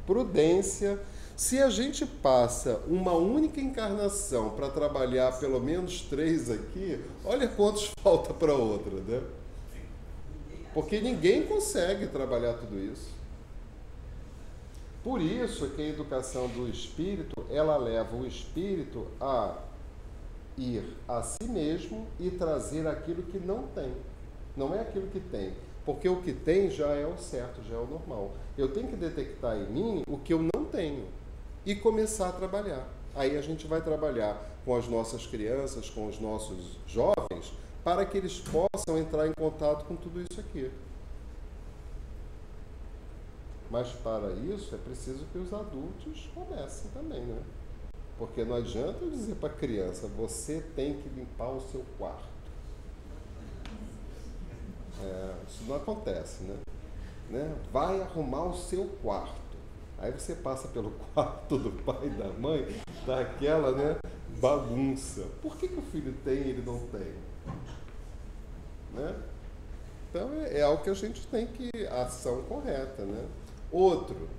prudência. Se a gente passa uma única encarnação para trabalhar pelo menos 3 aqui, olha quantos falta para outra, né? Porque ninguém consegue trabalhar tudo isso. Por isso que a educação do espírito, ela leva o espírito a ir a si mesmo e trazer aquilo que não tem. Não é aquilo que tem. Porque o que tem já é o certo, já é o normal. Eu tenho que detectar em mim o que eu não tenho e começar a trabalhar. Aí a gente vai trabalhar com as nossas crianças, com os nossos jovens, para que eles possam entrar em contato com tudo isso aqui. Mas para isso é preciso que os adultos comecem também, né? Porque não adianta eu dizer para a criança, você tem que limpar o seu quarto. Isso não acontece, né? Vai arrumar o seu quarto. Aí você passa pelo quarto do pai e da mãe, dá aquela, né, bagunça. Por que o filho tem e ele não tem? Né? Então é algo que a gente tem que... a ação correta, né? Outro.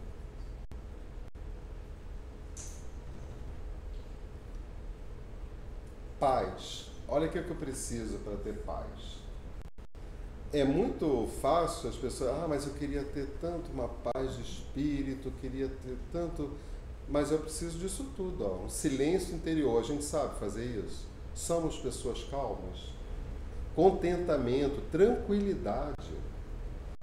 Paz. Olha o que eu preciso para ter paz. É muito fácil as pessoas... mas eu queria ter tanto uma paz de espírito, queria ter tanto... Mas eu preciso disso tudo, ó. Um silêncio interior. A gente sabe fazer isso? Somos pessoas calmas? Contentamento, tranquilidade.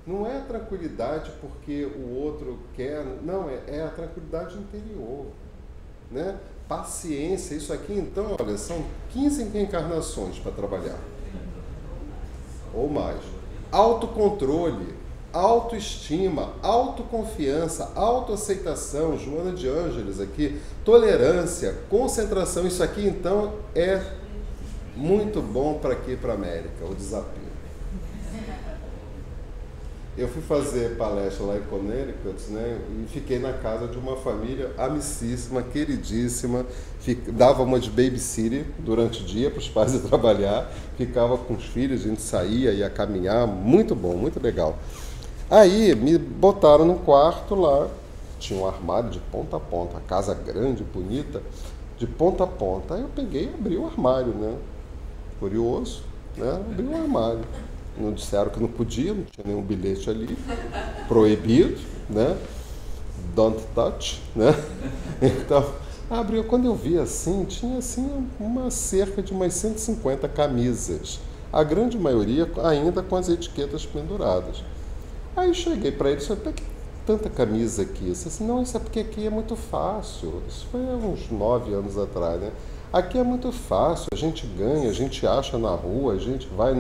Não é a tranquilidade porque o outro quer... Não, é a tranquilidade interior, né? Paciência. Isso aqui, então, olha, são 15 encarnações para trabalhar. Ou mais. Autocontrole. autoestima, autoconfiança, autoaceitação, Joana de Ângeles aqui, tolerância, concentração. Isso aqui, então, é muito bom para aqui, para a América, o desafio. Eu fui fazer palestra lá em Connecticut, né, e fiquei na casa de uma família amicíssima, queridíssima, dava uma de babysitter durante o dia para os pais ir trabalhar, ficava com os filhos, a gente saía, ia caminhar, muito bom, muito legal. Aí me botaram no quarto lá, tinha um armário de ponta a ponta, a casa grande, bonita, de ponta a ponta. Aí eu peguei e abri o armário, né, curioso, né, abri o armário. Não disseram que não podia, não tinha nenhum bilhete ali, proibido, né? Don't touch, né? Então, abriu, quando eu vi assim, tinha assim cerca de umas 150 camisas, a grande maioria ainda com as etiquetas penduradas. Aí eu cheguei para ele e falei, por que tanta camisa aqui? Eu disse assim, não, isso é porque aqui é muito fácil. Isso foi há uns 9 anos atrás, né? Aqui é muito fácil, a gente ganha, a gente acha na rua, a gente vai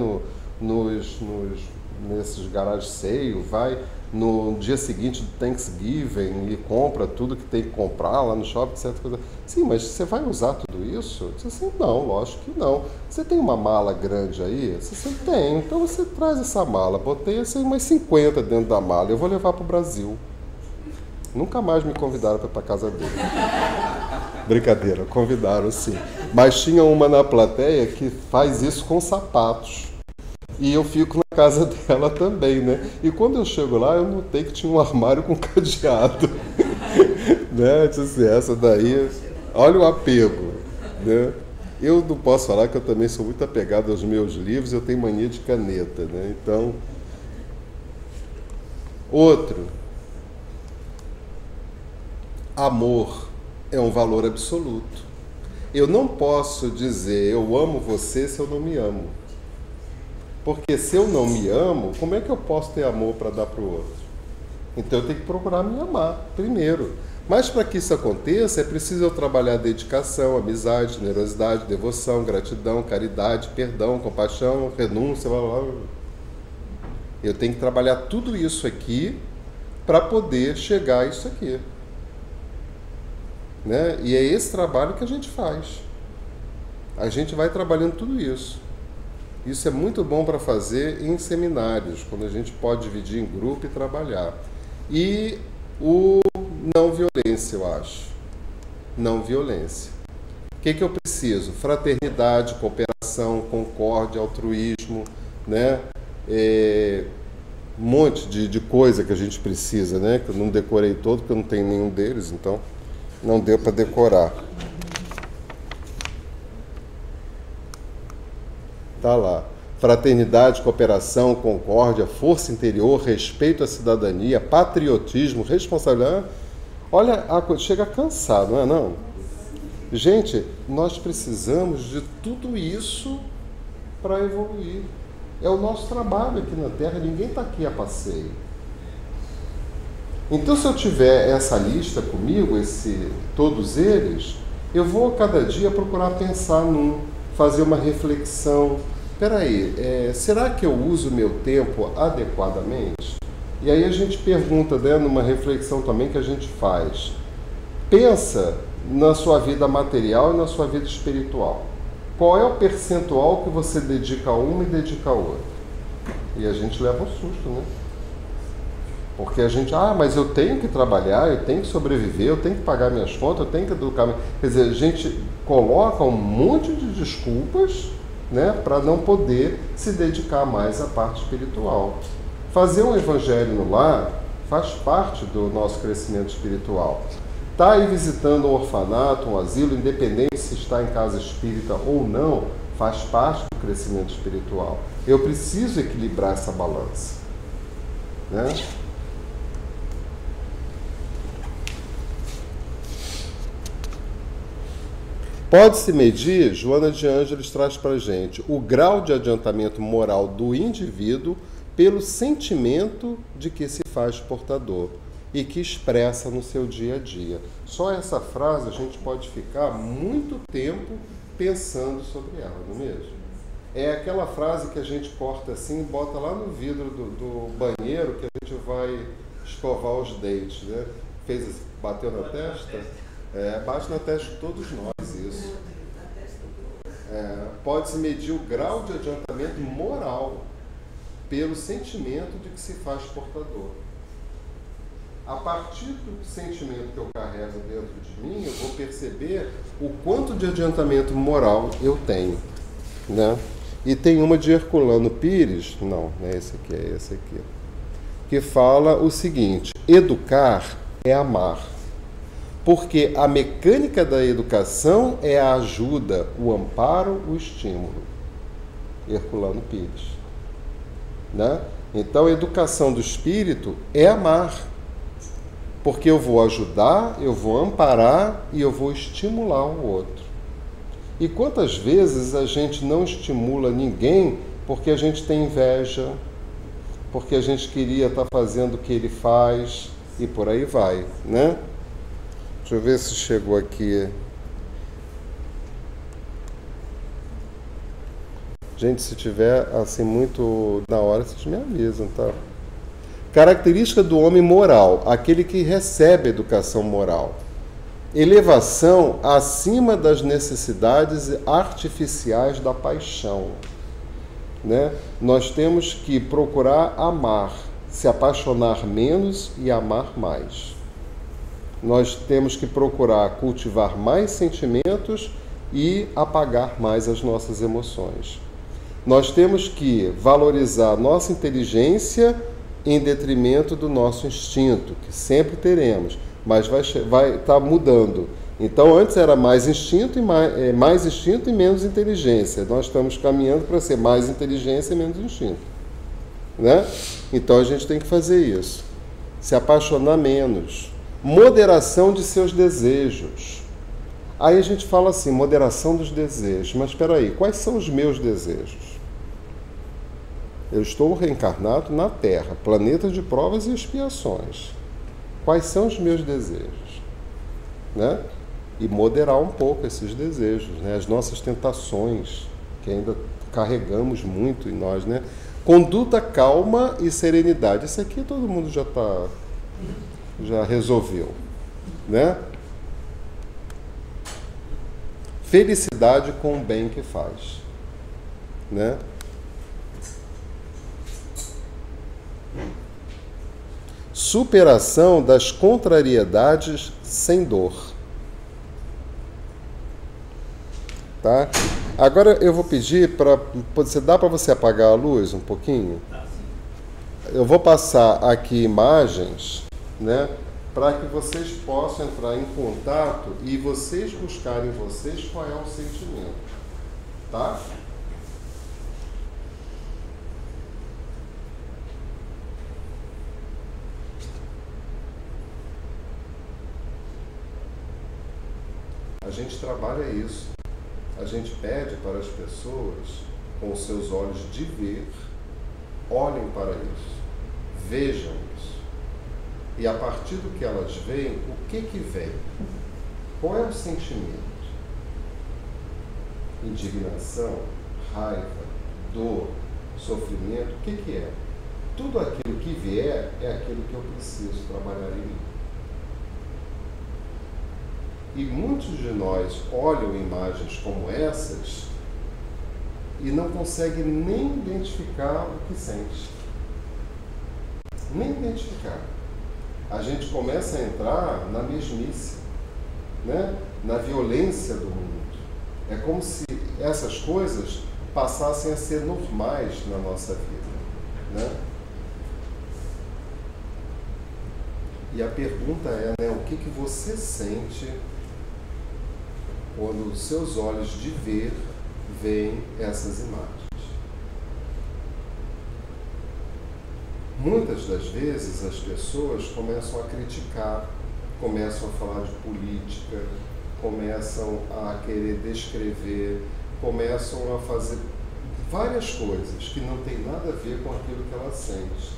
nesses garage sale, vai no dia seguinte do Thanksgiving e compra tudo que tem que comprar lá no shopping, etc. Coisa. Sim, mas você vai usar tudo isso? Eu disse assim, não, lógico que não. Você tem uma mala grande aí? Eu disse assim, tem, então você traz essa mala. Botei assim umas 50 dentro da mala, eu vou levar para o Brasil. Nunca mais me convidaram para ir para a casa dele. Brincadeira, convidaram sim. Mas tinha uma na plateia que faz isso com sapatos. E eu fico na casa dela também, né? E quando eu chego lá, eu notei que tinha um armário com cadeado. Né? Disse, essa daí, olha o apego, né? Eu não posso falar que eu também sou muito apegado aos meus livros, eu tenho mania de caneta, né? Então, outro. Amor é um valor absoluto. Eu não posso dizer eu amo você se eu não me amo. Porque se eu não me amo, como é que eu posso ter amor para dar para o outro? Então eu tenho que procurar me amar primeiro. Mas para que isso aconteça, é preciso eu trabalhar dedicação, amizade, generosidade, devoção, gratidão, caridade, perdão, compaixão, renúncia, blá, blá, blá. Eu tenho que trabalhar tudo isso aqui para poder chegar a isso aqui. Né? E é esse trabalho que a gente faz. A gente vai trabalhando tudo isso. Isso é muito bom para fazer em seminários, quando a gente pode dividir em grupo e trabalhar. E o não violência, eu acho. Não violência. O que eu preciso? Fraternidade, cooperação, concórdia, altruísmo, né? Um monte de coisa que a gente precisa, né? Que eu não decorei todo, porque eu não tenho nenhum deles, então não deu para decorar. Tá lá. Fraternidade, cooperação, concórdia, força interior, respeito à cidadania, patriotismo, responsabilidade. Olha, chega a cansar, não é não? Gente, nós precisamos de tudo isso para evoluir. É o nosso trabalho aqui na Terra, ninguém está aqui a passeio. Então, se eu tiver essa lista comigo, todos eles, eu vou cada dia procurar pensar fazer uma reflexão. Peraí, será que eu uso o meu tempo adequadamente? E aí a gente pergunta, né, numa reflexão também que a gente faz. Pensa na sua vida material e na sua vida espiritual. Qual é o percentual que você dedica a uma e dedica a outra? E a gente leva um susto, né? Porque a gente, mas eu tenho que trabalhar, eu tenho que sobreviver, eu tenho que pagar minhas contas, eu tenho que educar. Quer dizer, a gente coloca um monte de desculpas, né, para não poder se dedicar mais à parte espiritual. Fazer um evangelho no lar faz parte do nosso crescimento espiritual. Está aí visitando um orfanato, um asilo, independente se está em casa espírita ou não, faz parte do crescimento espiritual. Eu preciso equilibrar essa balança, né? Pode-se medir, Joana de Ângeles traz para a gente, o grau de adiantamento moral do indivíduo pelo sentimento de que se faz portador e que expressa no seu dia a dia. Só essa frase a gente pode ficar muito tempo pensando sobre ela, não é mesmo? É aquela frase que a gente corta assim e bota lá no vidro do banheiro que a gente vai escovar os dentes, né? Bateu na testa? Bate na testa de todos nós isso. Pode-se medir o grau de adiantamento moral pelo sentimento de que se faz portador. A partir do sentimento que eu carrego dentro de mim, eu vou perceber o quanto de adiantamento moral eu tenho, né? E tem uma de Herculano Pires, não é esse aqui, é esse aqui, que fala o seguinte: educar é amar, porque a mecânica da educação é a ajuda, o amparo, o estímulo. Herculano Pires, né? Então a educação do espírito é amar, porque eu vou ajudar, eu vou amparar e eu vou estimular o outro. E quantas vezes a gente não estimula ninguém porque a gente tem inveja, porque a gente queria estar fazendo o que ele faz e por aí vai, né? Deixa eu ver se chegou aqui. Gente, se tiver assim muito na hora, vocês me avisam, tá? Característica do homem moral, aquele que recebe educação moral. Elevação acima das necessidades artificiais da paixão, né? Nós temos que procurar amar, se apaixonar menos e amar mais. Nós temos que procurar cultivar mais sentimentos e apagar mais as nossas emoções. Nós temos que valorizar nossa inteligência em detrimento do nosso instinto, que sempre teremos, mas vai estar mudando. Então, antes era mais instinto e menos inteligência. Nós estamos caminhando para ser mais inteligência e menos instinto, né? Então, a gente tem que fazer isso. Se apaixonar menos. Moderação de seus desejos. Aí a gente fala assim, moderação dos desejos. Mas espera aí, quais são os meus desejos? Eu estou reencarnado na Terra, planeta de provas e expiações. Quais são os meus desejos? Né? E moderar um pouco esses desejos, né? As nossas tentações, que ainda carregamos muito em nós, né? Conduta calma e serenidade. Isso aqui todo mundo já resolveu, né? Felicidade com o bem que faz, né? Superação das contrariedades sem dor. Tá? Agora eu vou pedir para... Dá para você apagar a luz um pouquinho? Eu vou passar aqui imagens, né, para que vocês possam entrar em contato e vocês buscarem em vocês qual é o sentimento. Tá? A gente trabalha isso. A gente pede para as pessoas, com os seus olhos de ver, olhem para isso, vejam isso. E a partir do que elas veem, o que vem? Qual é o sentimento? Indignação, raiva, dor, sofrimento, o que é? Tudo aquilo que vier é aquilo que eu preciso trabalhar em mim. E muitos de nós olham imagens como essas e não conseguem nem identificar o que sente. Nem identificar. A gente começa a entrar na mesmice, né? Na violência do mundo. É como se essas coisas passassem a ser normais na nossa vida, né? E a pergunta é, né, o que você sente quando os seus olhos de ver veem essas imagens? Muitas das vezes as pessoas começam a criticar, começam a falar de política, começam a querer descrever, começam a fazer várias coisas que não tem nada a ver com aquilo que ela sente.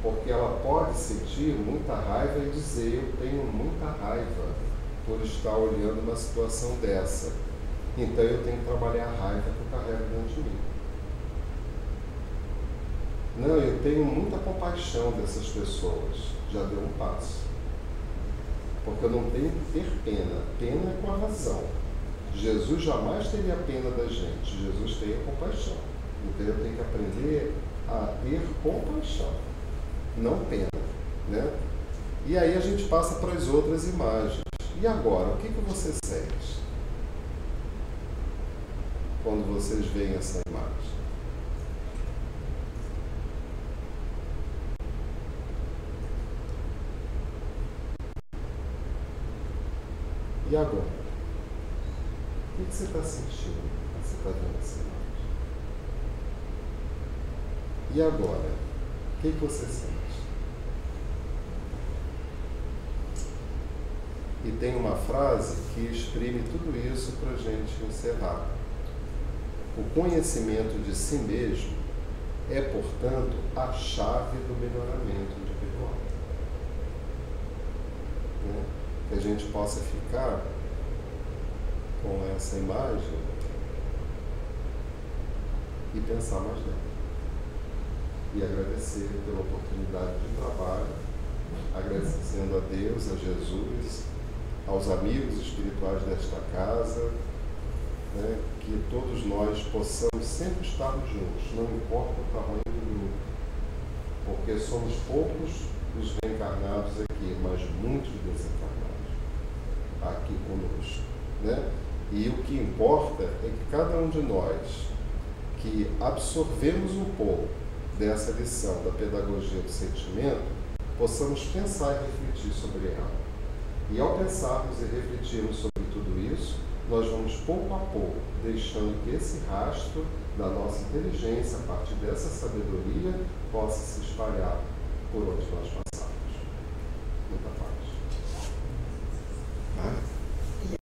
Porque ela pode sentir muita raiva e dizer, eu tenho muita raiva por estar olhando uma situação dessa. Então eu tenho que trabalhar a raiva que eu carrego dentro de mim. Não, eu tenho muita compaixão dessas pessoas. Já deu um passo. Porque eu não tenho que ter pena. Pena é com a razão. Jesus jamais teria pena da gente. Jesus tem a compaixão. Então eu tenho que aprender a ter compaixão, não pena, né? E aí a gente passa para as outras imagens. E agora, o que você sente quando vocês veem essa imagem? E agora? O que você está sentindo quando você está vendo essa imagem? E agora? O que você sente? E tem uma frase que exprime tudo isso para a gente encerrar. O conhecimento de si mesmo é, portanto, a chave do melhoramento individual. Né? Que a gente possa ficar com essa imagem e pensar mais nela. E agradecer pela oportunidade de trabalho, agradecendo a Deus, a Jesus, aos amigos espirituais desta casa, né, que todos nós possamos sempre estarmos juntos, não importa o tamanho do grupo, porque somos poucos os reencarnados aqui, mas muitos desencarnados aqui conosco, né? E o que importa é que cada um de nós que absorvemos um pouco dessa lição da pedagogia do sentimento, possamos pensar e refletir sobre ela. E ao pensarmos e refletirmos sobre tudo isso, nós vamos pouco a pouco deixando que esse rastro da nossa inteligência, a partir dessa sabedoria, possa se espalhar por onde nós passamos.